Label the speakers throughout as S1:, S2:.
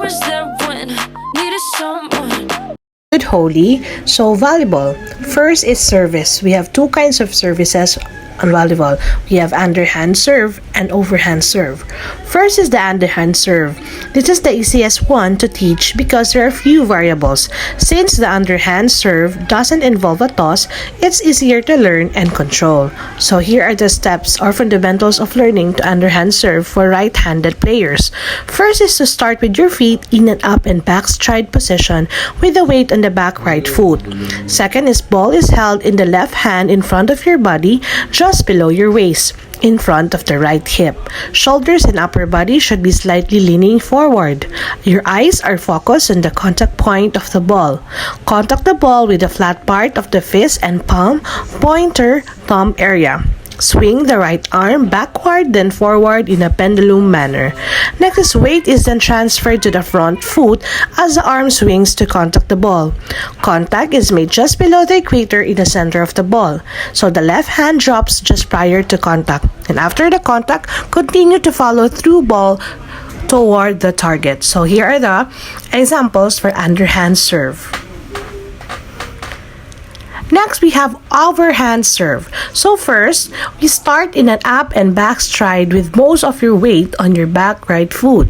S1: was there when I needed someone.
S2: Good, Holy. So, volleyball. First is service. We have two kinds of services on volleyball. We have underhand serve and overhand serve. First is the underhand serve. This is the easiest one to teach because there are few variables. Since the underhand serve doesn't involve a toss, it's easier to learn and control. So here are the steps or fundamentals of learning to underhand serve for right-handed players. First is to start with your feet in an up and back stride position with the weight on the back right foot. Second is ball is held in the left hand in front of your body, just below your waist, in front of the right hip. Shoulders and upper body should be slightly leaning forward. Your eyes are focused on the contact point of the ball. Contact the ball with the flat part of the fist and palm, pointer, thumb area. Swing the right arm backward then forward in a pendulum manner. Next, weight is then transferred to the front foot as the arm swings to contact the ball. Contact is made just below the equator in the center of the ball. So the left hand drops just prior to contact. And after the contact, continue to follow through ball toward the target. So here are the examples for underhand serve. Next, we have overhand serve. So first, we start in an up and back stride with most of your weight on your back right foot.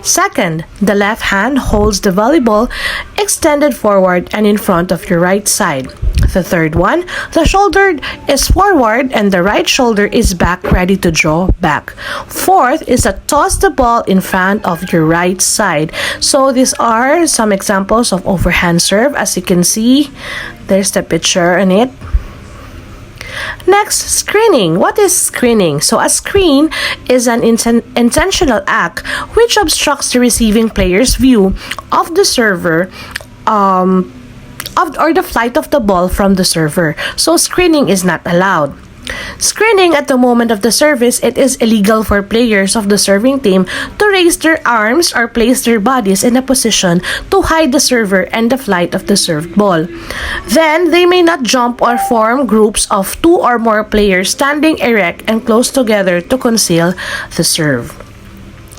S2: Second, the left hand holds the volleyball extended forward and in front of your right side. The third one, the shoulder is forward and the right shoulder is back, ready to draw back. Fourth is to toss the ball in front of your right side. So these are some examples of overhand serve. As you can see, there's the picture in it. Next, screening. What is screening? So a screen is an intentional act which obstructs the receiving player's view of the server or the flight of the ball from the server. So screening is not allowed. Screening at the moment of the service, it is illegal for players of the serving team to raise their arms or place their bodies in a position to hide the server and the flight of the served ball. Then, they may not jump or form groups of two or more players standing erect and close together to conceal the serve.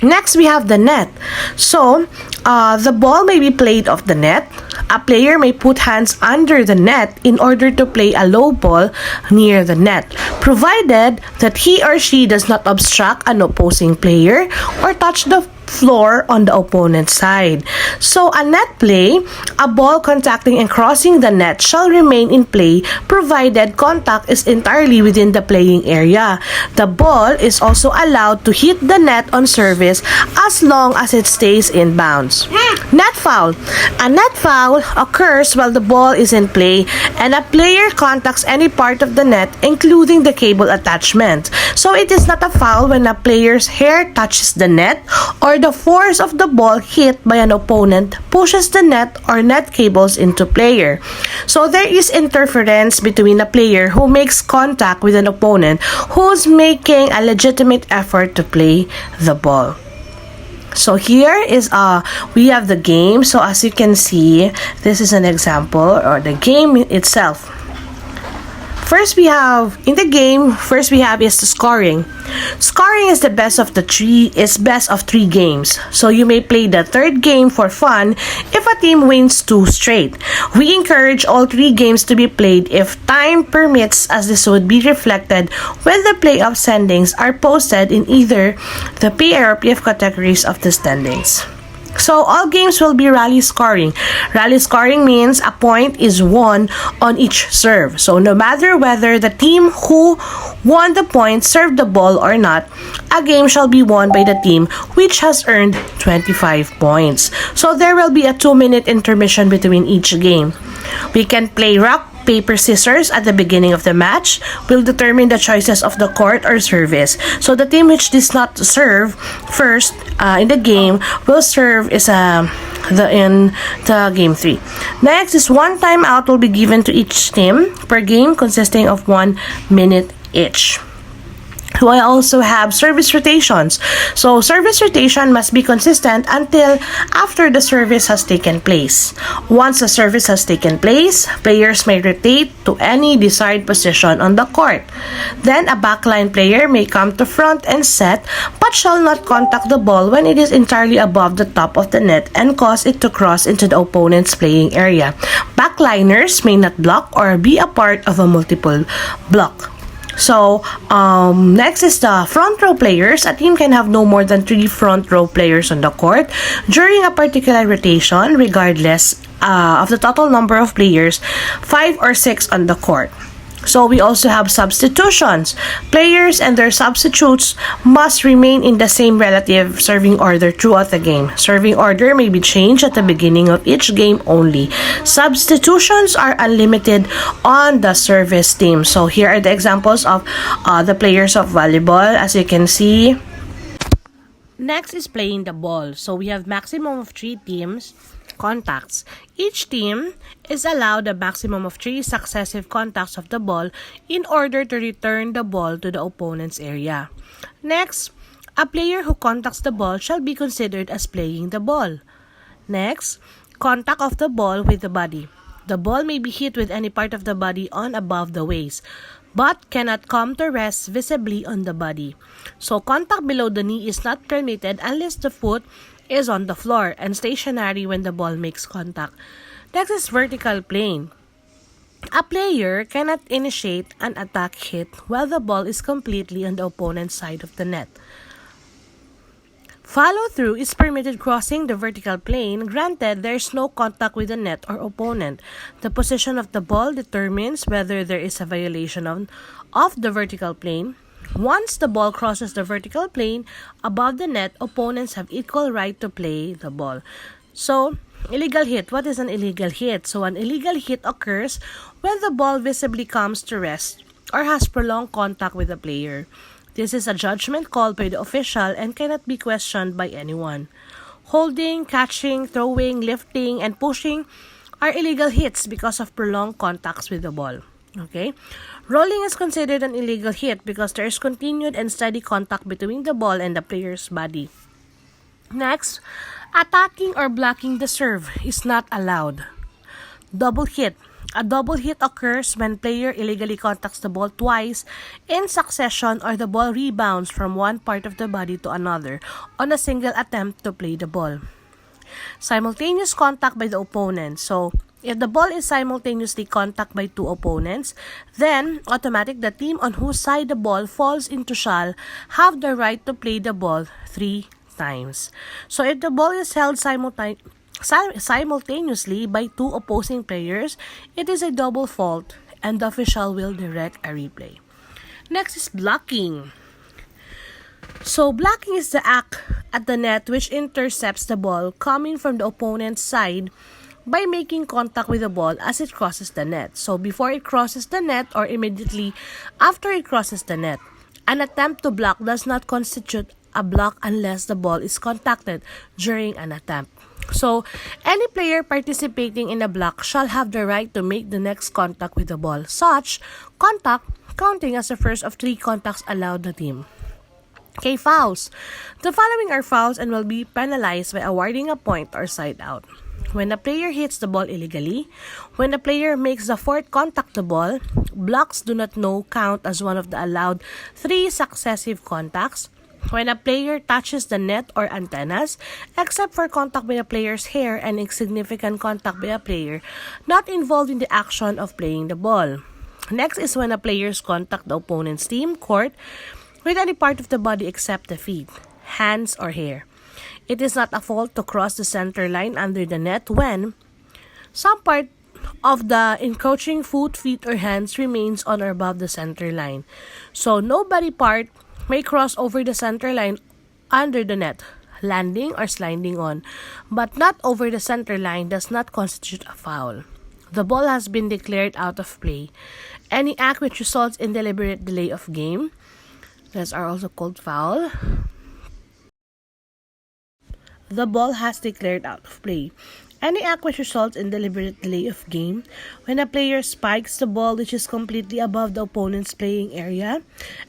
S2: Next, we have the net. So, the ball may be played off the net. A player may put hands under the net in order to play a low ball near the net, provided that he or she does not obstruct an opposing player or touch the floor on the opponent's side. So, a net play, a ball contacting and crossing the net shall remain in play provided contact is entirely within the playing area. The ball is also allowed to hit the net on service as long as it stays in bounds. Net foul. A net foul occurs while the ball is in play and a player contacts any part of the net including the cable attachment. So, it is not a foul when a player's hair touches the net or the force of the ball hit by an opponent pushes the net or net cables into player. So there is interference between a player who makes contact with an opponent who's making a legitimate effort to play the ball. So here is we have the game. So as you can see, this is an example or the game itself. First we have is the scoring. Scoring is the best of three games. So you may play the third game for fun if a team wins 2 straight. We encourage all 3 games to be played if time permits, as this would be reflected when the playoff standings are posted in either the PA or PF categories of the standings. So, all games will be rally scoring. Rally scoring means a point is won on each serve. So, no matter whether the team who won the point served the ball or not, a game shall be won by the team which has earned 25 points. So, there will be a 2-minute intermission between each game. We can play rock, paper, scissors at the beginning of the match will determine the choices of the court or service. So the team which does not serve first in the game will serve in the game 3. Next is 1 timeout will be given to each team per game consisting of 1 minute each. We also have service rotations. So service rotation must be consistent until after the service has taken place. Once the service has taken place, players may rotate to any desired position on the court. Then a backline player may come to front and set, but shall not contact the ball when it is entirely above the top of the net and cause it to cross into the opponent's playing area. Backliners may not block or be a part of a multiple block. So, next is the front row players. A team can have no more than 3 front row players on the court during a particular rotation, regardless of the total number of players, 5 or 6 on the court. So we also have substitutions. Players and their substitutes must remain in the same relative serving order throughout the game. Serving order may be changed at the beginning of each game only. Substitutions are unlimited on the service team. So here are the examples of the players of volleyball. As you can see, next is playing the ball. So we have maximum of 3 teams contacts. Each team is allowed a maximum of 3 successive contacts of the ball in order to return the ball to the opponent's area. Next, a player who contacts the ball shall be considered as playing the ball. Next, contact of the ball with the body. The ball may be hit with any part of the body on above the waist, but cannot come to rest visibly on the body. So contact below the knee is not permitted unless the foot is on the floor and stationary when the ball makes contact. Next is vertical plane. A player cannot initiate an attack hit while the ball is completely on the opponent's side of the net. Follow-through is permitted crossing the vertical plane, granted there is no contact with the net or opponent. The position of the ball determines whether there is a violation of the vertical plane. Once the ball crosses the vertical plane above the net, opponents have equal right to play the ball. So, illegal hit. What is an illegal hit? So, an illegal hit occurs when the ball visibly comes to rest or has prolonged contact with the player. This is a judgment called by the official and cannot be questioned by anyone. Holding, catching, throwing, lifting, and pushing are illegal hits because of prolonged contacts with the ball. Okay? Rolling is considered an illegal hit because there is continued and steady contact between the ball and the player's body. Next, attacking or blocking the serve is not allowed. Double hit. A double hit occurs when player illegally contacts the ball twice in succession or the ball rebounds from one part of the body to another on a single attempt to play the ball. Simultaneous contact by the opponent. So, if the ball is simultaneously contacted by 2 opponents, then automatic the team on whose side the ball falls into shall have the right to play the ball 3 times. So, if the ball is held simultaneously by 2 opposing players, it is a double fault and the official will direct a replay. Next is blocking. So, blocking is the act at the net which intercepts the ball coming from the opponent's side by making contact with the ball as it crosses the net. So, before it crosses the net or immediately after it crosses the net. An attempt to block does not constitute a block unless the ball is contacted during an attempt. So, any player participating in a block shall have the right to make the next contact with the ball. Such contact counting as the first of 3 contacts allowed the team. Okay, fouls. The following are fouls and will be penalized by awarding a point or side out. When a player hits the ball illegally, when the player makes the 4th contact the ball, blocks do not count as one of the allowed 3 successive contacts. When a player touches the net or antennas, except for contact by a player's hair and insignificant contact by a player not involved in the action of playing the ball. Next is when a players contact the opponent's team court with any part of the body except the feet, hands, or hair. It is not a fault to cross the center line under the net when some part of the encroaching foot, feet, or hands remains on or above the center line. So, no body part may cross over the center line under the net, landing or sliding on, but not over the center line does not constitute a foul. The ball has been declared out of play. Any act which results in deliberate delay of game, these are also called foul. The ball has declared out of play. Any act which results in deliberate delay of game, when a player spikes the ball which is completely above the opponent's playing area,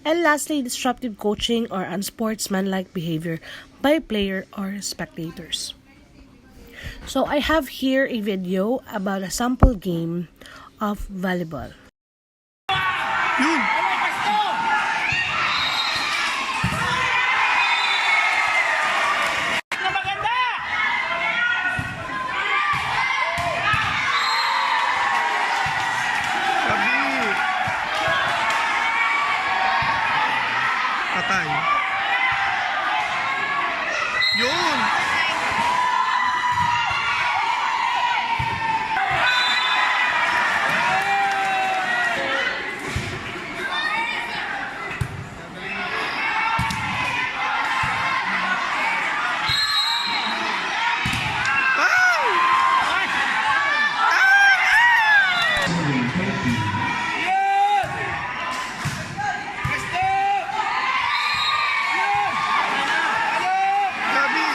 S2: and lastly, disruptive coaching or unsportsmanlike behavior by player or spectators. So I have here a video about a sample game of volleyball.
S3: Yun! Gabi! Patay. Yun! Gabi!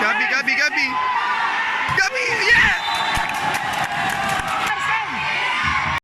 S3: Gabi! Gabi! Gabi! Gabi!